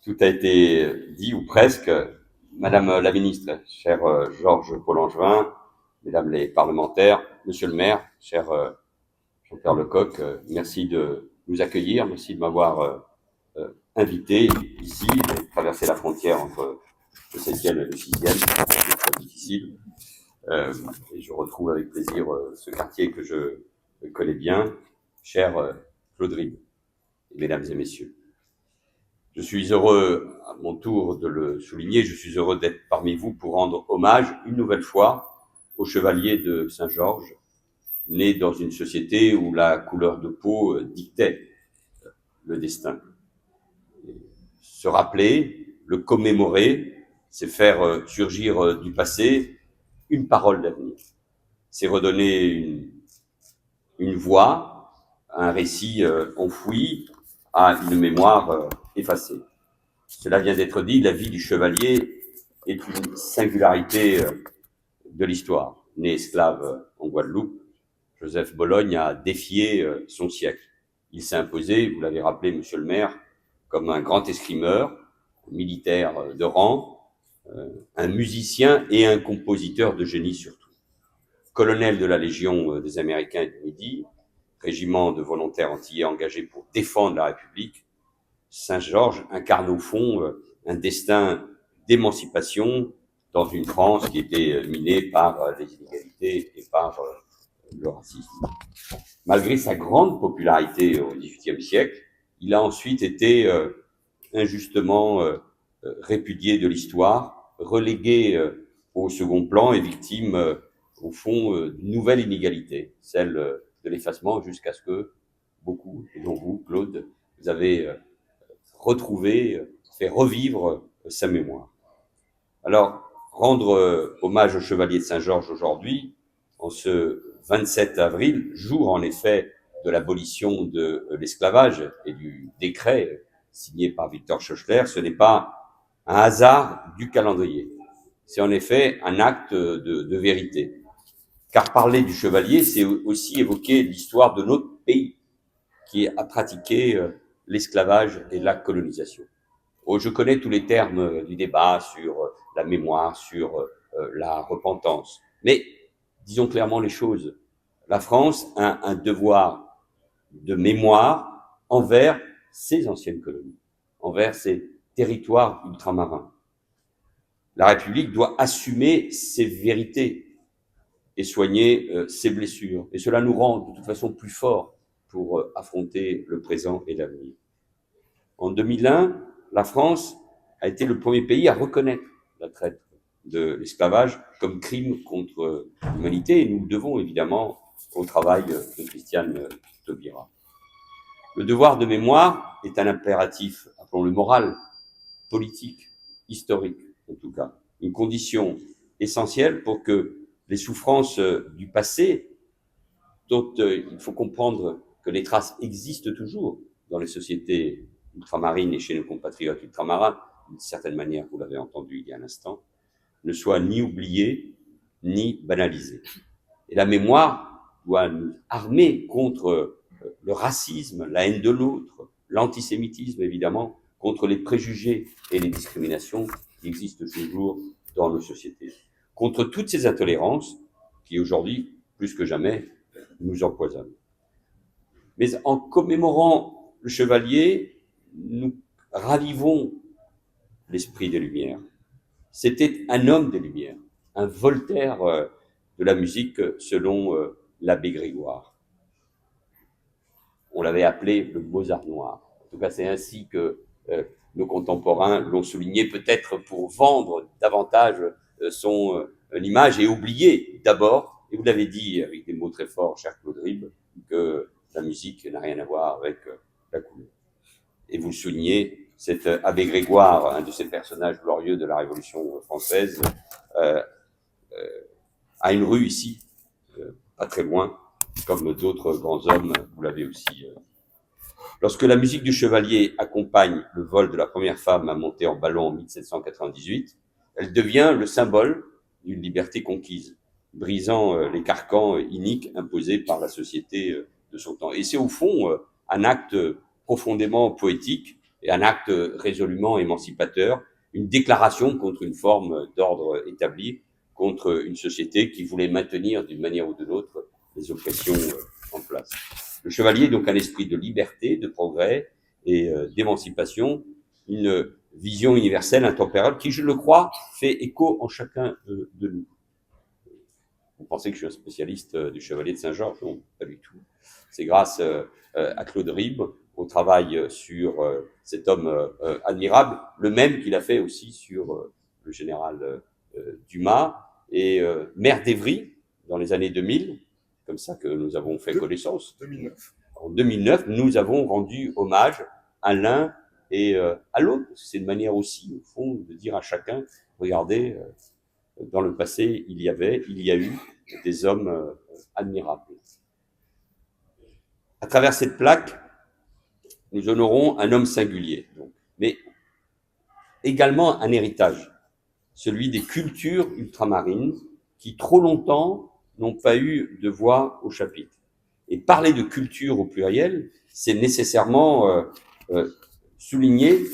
Tout a été dit, ou presque. Madame la ministre, cher Georges Paul-Langevin, mesdames les parlementaires, monsieur le maire, cher Jean-Pierre Lecoq, merci de nous accueillir, merci de m'avoir invité ici, de traverser la frontière entre le 7e et le 6e, c'est très difficile. Et je retrouve avec plaisir ce quartier que je connais bien, cher Claude Rib, mesdames et messieurs. Je suis heureux, à mon tour de le souligner, je suis heureux d'être parmi vous pour rendre hommage, une nouvelle fois, au chevalier de Saint-Georges, né dans une société où la couleur de peau dictait le destin. Se rappeler, le commémorer, c'est faire surgir du passé une parole d'avenir. C'est redonner une voix à un récit enfoui, à une mémoire effacée. Cela vient d'être dit, la vie du chevalier est une singularité de l'histoire. Né esclave en Guadeloupe, Joseph Bologne a défié son siècle. Il s'est imposé, vous l'avez rappelé, monsieur le maire, comme un grand escrimeur, militaire de rang, un musicien et un compositeur de génie surtout. Colonel de la Légion des Américains du Midi, régiment de volontaires antillais engagés pour défendre la République, Saint-Georges incarne au fond un destin d'émancipation dans une France qui était minée par les inégalités et par le racisme. Malgré sa grande popularité au XVIIIe siècle, il a ensuite été injustement répudié de l'histoire, relégué au second plan et victime, au fond, d'une nouvelle inégalité, celle de l'effacement, jusqu'à ce que beaucoup, dont vous, Claude, vous avez retrouver, fait revivre sa mémoire. Alors, rendre hommage au chevalier de Saint-Georges aujourd'hui, en ce 27 avril, jour en effet de l'abolition de l'esclavage et du décret signé par Victor Schœchler, ce n'est pas un hasard du calendrier. C'est en effet un acte de vérité. Car parler du chevalier, c'est aussi évoquer l'histoire de notre pays, qui a pratiqué l'esclavage et la colonisation. Oh, je connais tous les termes du débat sur la mémoire, sur la repentance. Mais disons clairement les choses. La France a un devoir de mémoire envers ses anciennes colonies, envers ses territoires ultramarins. La République doit assumer ses vérités et soigner ses blessures. Et cela nous rend de toute façon plus forts pour affronter le présent et l'avenir. En 2001, la France a été le premier pays à reconnaître la traite de l'esclavage comme crime contre l'humanité, et nous le devons évidemment au travail de Christiane Taubira. Le devoir de mémoire est un impératif, appelons-le moral, politique, historique en tout cas, une condition essentielle pour que les souffrances du passé, dont il faut comprendre que les traces existent toujours dans les sociétés ultramarines et chez nos compatriotes ultramarins, d'une certaine manière, vous l'avez entendu il y a un instant, ne soient ni oubliées, ni banalisées. Et la mémoire doit nous armer contre le racisme, la haine de l'autre, l'antisémitisme évidemment, contre les préjugés et les discriminations qui existent toujours dans nos sociétés, contre toutes ces intolérances qui aujourd'hui, plus que jamais, nous empoisonnent. Mais en commémorant le chevalier, nous ravivons l'esprit des Lumières. C'était un homme des Lumières, un Voltaire de la musique selon l'abbé Grégoire. On l'avait appelé le Mozart noir. En tout cas, c'est ainsi que nos contemporains l'ont souligné, peut-être pour vendre davantage son image et oublier d'abord, et vous l'avez dit avec des mots très forts, cher Claude Rib, que la musique n'a rien à voir avec la couleur. Et vous le soulignez, cet abbé Grégoire, un de ces personnages glorieux de la Révolution française, a une rue ici, pas très loin, comme d'autres grands hommes, vous l'avez aussi. Lorsque la musique du chevalier accompagne le vol de la première femme à monter en ballon en 1798, elle devient le symbole d'une liberté conquise, brisant les carcans iniques imposés par la société de son temps. Et c'est au fond un acte profondément poétique et un acte résolument émancipateur, une déclaration contre une forme d'ordre établi, contre une société qui voulait maintenir d'une manière ou de l'autre les oppressions en place. Le chevalier est donc un esprit de liberté, de progrès et d'émancipation, une vision universelle, intemporelle, qui, je le crois, fait écho en chacun de nous. Vous pensez que je suis un spécialiste du chevalier de Saint-Georges? Non, pas du tout. C'est grâce à Claude Ribes, au travail sur cet homme admirable, le même qu'il a fait aussi sur le général Dumas et maire d'Évry dans les années 2000, comme ça que nous avons fait connaissance. 2009. En 2009, nous avons rendu hommage à l'un et à l'autre. C'est une manière aussi, au fond, de dire à chacun, regardez, dans le passé, il y a eu des hommes admirables. À travers cette plaque, nous honorons un homme singulier, donc, mais également un héritage, celui des cultures ultramarines qui trop longtemps n'ont pas eu de voix au chapitre. Et parler de culture au pluriel, c'est nécessairement souligner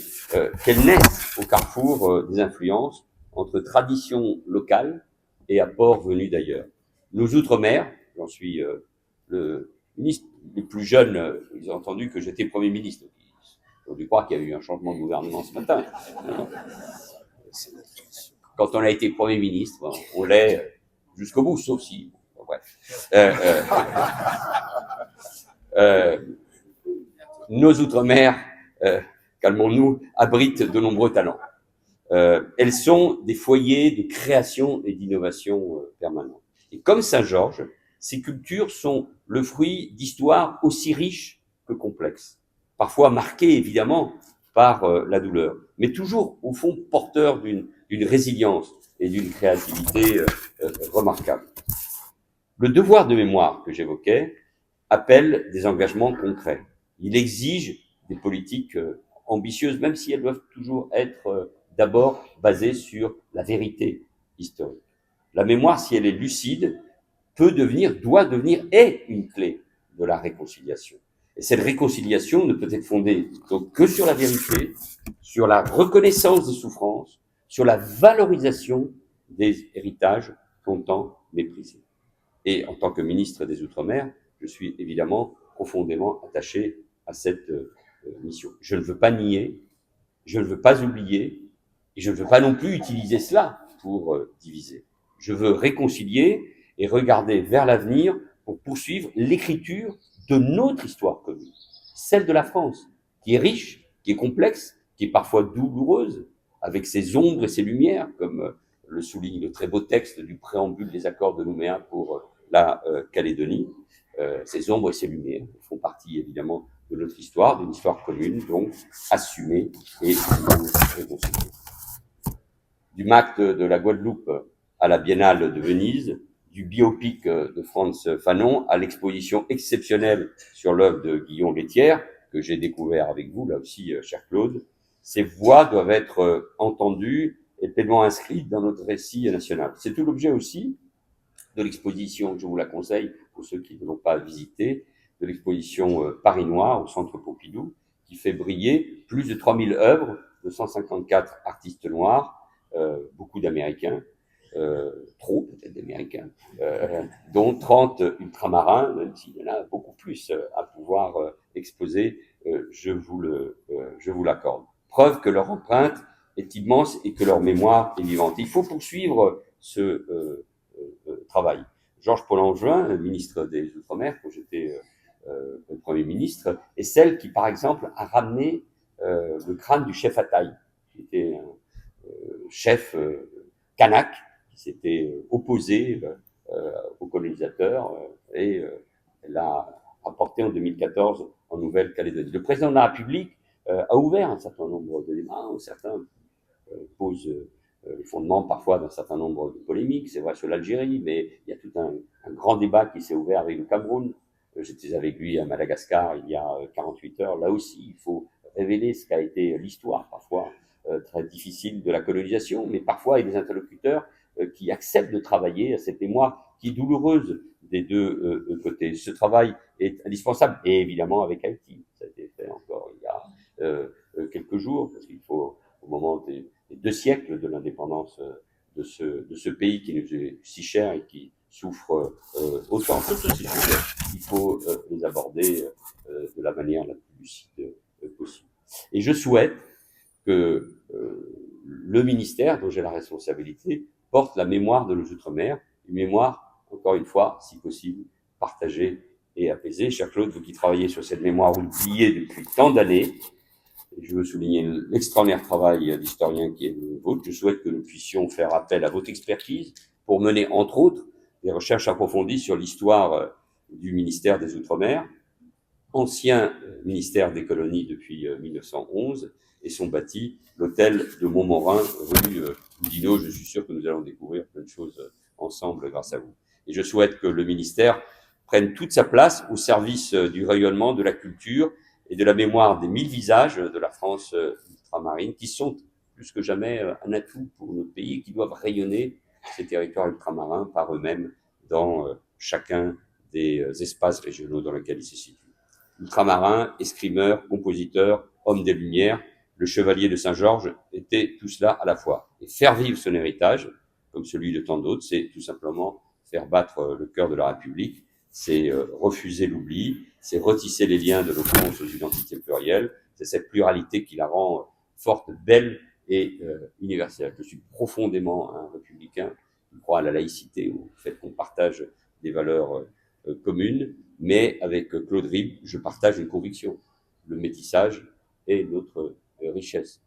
qu'elle naît au carrefour des influences entre traditions locales et apports venus d'ailleurs. Nos outre-mer, j'en suis le ministre, les plus jeunes, ils ont entendu que j'étais Premier ministre. Ils ont dû croire qu'il y a eu un changement de gouvernement ce matin. Quand on a été Premier ministre, on l'est jusqu'au bout, sauf si... Bref. Nos outre-mer, calmons-nous, abritent de nombreux talents. Elles sont des foyers de création et d'innovation permanente. Et comme Saint-Georges, ces cultures sont le fruit d'histoires aussi riches que complexes, parfois marquées évidemment par la douleur, mais toujours au fond porteurs d'une résilience et d'une créativité remarquable. Le devoir de mémoire que j'évoquais appelle des engagements concrets. Il exige des politiques ambitieuses, même si elles doivent toujours être d'abord basées sur la vérité historique. La mémoire, si elle est lucide, peut devenir, doit devenir, est une clé de la réconciliation. Et cette réconciliation ne peut être fondée donc que sur la vérité, sur la reconnaissance des souffrances, sur la valorisation des héritages longtemps méprisés. Et en tant que ministre des Outre-mer, je suis évidemment profondément attaché à cette mission. Je ne veux pas nier, je ne veux pas oublier, et je ne veux pas non plus utiliser cela pour diviser. Je veux réconcilier et regarder vers l'avenir pour poursuivre l'écriture de notre histoire commune, celle de la France, qui est riche, qui est complexe, qui est parfois douloureuse, avec ses ombres et ses lumières, comme le souligne le très beau texte du préambule des accords de Nouméa pour la Calédonie. Ces ombres et ces lumières font partie évidemment de notre histoire, d'une histoire commune, donc assumée et réconciliée. Du MAC de la Guadeloupe à la Biennale de Venise, du biopic de Frantz Fanon à l'exposition exceptionnelle sur l'œuvre de Guillaume Lethière, que j'ai découvert avec vous, là aussi, cher Claude, ces voix doivent être entendues et pleinement inscrites dans notre récit national. C'est tout l'objet aussi de l'exposition, je vous la conseille pour ceux qui ne l'ont pas visitée, de l'exposition Paris Noir au Centre Pompidou, qui fait briller plus de 3000 œuvres de 154 artistes noirs, beaucoup d'Américains, trop peut-être d'Américains, dont 30 ultramarins, même s'il y en a beaucoup plus à pouvoir exposer, je vous l'accorde. Preuve que leur empreinte est immense et que leur mémoire est vivante. Il faut poursuivre ce travail. Georges Paul-Langevin, ministre des Outre-mer, quand j'étais Premier ministre, est celle qui, par exemple, a ramené le crâne du chef Ataï, qui était un chef kanak, qui s'était opposé aux colonisateurs et l'a apporté en 2014 en Nouvelle-Calédonie. Le président de la République a ouvert un certain nombre de débats, certains posent les fondements parfois d'un certain nombre de polémiques, c'est vrai sur l'Algérie, mais il y a tout un grand débat qui s'est ouvert avec le Cameroun. J'étais avec lui à Madagascar il y a 48 heures. Là aussi, il faut révéler ce qu'a été l'histoire, parfois très difficile de la colonisation, mais parfois avec des interlocuteurs qui acceptent de travailler à cette mémoire qui est douloureuse des deux côtés. Ce travail est indispensable, et évidemment avec Haïti, ça a été fait encore il y a quelques jours, parce qu'il faut, au moment des 2 siècles de l'indépendance de ce pays qui nous est si cher et qui souffre autant, tous ces sujets, il faut les aborder de la manière la plus lucide possible. Et je souhaite que le ministère dont j'ai la responsabilité porte la mémoire de nos Outre-mer, une mémoire, encore une fois, si possible, partagée et apaisée. Cher Claude, vous qui travaillez sur cette mémoire oubliée depuis tant d'années, et je veux souligner l'extraordinaire travail d'historien qui est le vôtre. Je souhaite que nous puissions faire appel à votre expertise pour mener, entre autres, des recherches approfondies sur l'histoire du ministère des Outre-mer, ancien ministère des colonies depuis 1911, et sont bâtis l'hôtel de Montmorin, rue Oudinot. Je suis sûr que nous allons découvrir plein de choses ensemble grâce à vous. Et je souhaite que le ministère prenne toute sa place au service du rayonnement, de la culture et de la mémoire des 1000 visages de la France ultramarine, qui sont plus que jamais un atout pour notre pays et qui doivent rayonner ces territoires ultramarins par eux-mêmes dans chacun des espaces régionaux dans lesquels ils se situent. Ultramarins, escrimeurs, compositeurs, hommes des Lumières, le chevalier de Saint-Georges était tout cela à la fois. Et faire vivre son héritage, comme celui de tant d'autres, c'est tout simplement faire battre le cœur de la République, c'est refuser l'oubli, c'est retisser les liens de l'opposition aux identités plurielles, c'est cette pluralité qui la rend forte, belle et universelle. Je suis profondément un républicain qui croit à la laïcité, au fait qu'on partage des valeurs communes, mais avec Claude Rib, je partage une conviction. Le métissage est notre richesse.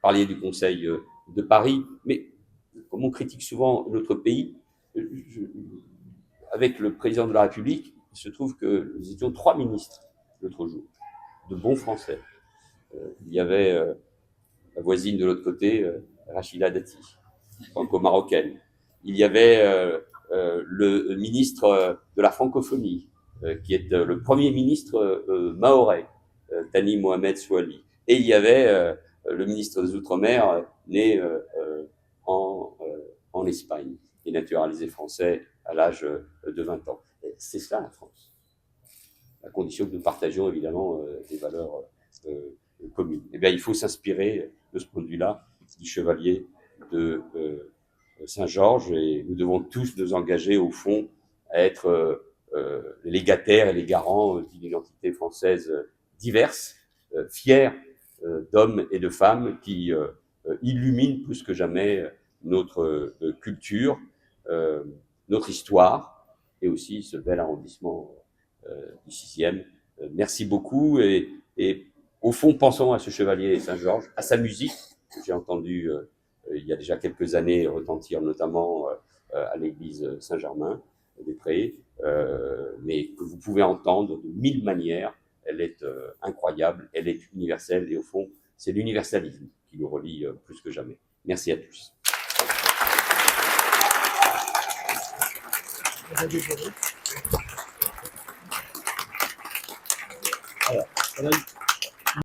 Parliez du Conseil de Paris, mais comme on critique souvent notre pays, avec le président de la République, il se trouve que nous étions 3 ministres l'autre jour, de bons Français. Il y avait la voisine de l'autre côté, Rachida Dati, franco-marocaine. Il y avait le ministre de la francophonie, qui est le premier ministre mahorais, Thani Mohamed Souali. Et il y avait le ministre des Outre-mer, né en Espagne et naturalisé français à l'âge de 20 ans. C'est cela la France, à condition que nous partagions évidemment des valeurs communes. Eh bien, il faut s'inspirer de ce point de vue-là du chevalier de Saint-Georges, et nous devons tous nous engager au fond à être les légataires et les garants d'une identité française diverse, fière d'hommes et de femmes qui illuminent plus que jamais notre culture, notre histoire et aussi ce bel arrondissement du 6e. Merci beaucoup et au fond, pensons à ce chevalier Saint-Georges, à sa musique que j'ai entendue il y a déjà quelques années retentir notamment à l'église Saint-Germain-des-Prés, mais que vous pouvez entendre de 1000 manières. Elle est incroyable, elle est universelle et au fond, c'est l'universalisme qui nous relie plus que jamais. Merci à tous. Alors,